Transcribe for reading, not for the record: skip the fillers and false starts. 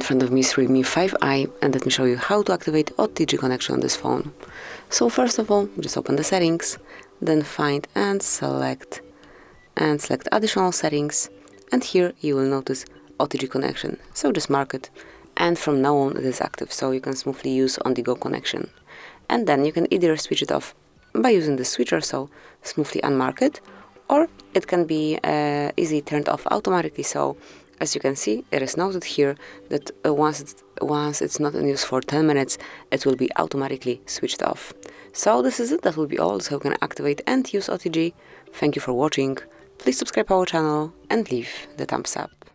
front of me is Realme 5i, and let me show you how to activate OTG connection on this phone. So first of all, just open the settings, then find and select additional settings, and here you will notice OTG connection. So just mark it, and from now on it is active, so you can smoothly use on-the-go connection. And then you can either switch it off by using the switcher, so smoothly unmark it, or it can be easily turned off automatically. So as you can see, it is noted here that once it's not in use for 10 minutes, it will be automatically switched off. So this is it. That will be all. So you can activate and use OTG. Thank you for watching. Please subscribe our channel and leave the thumbs up.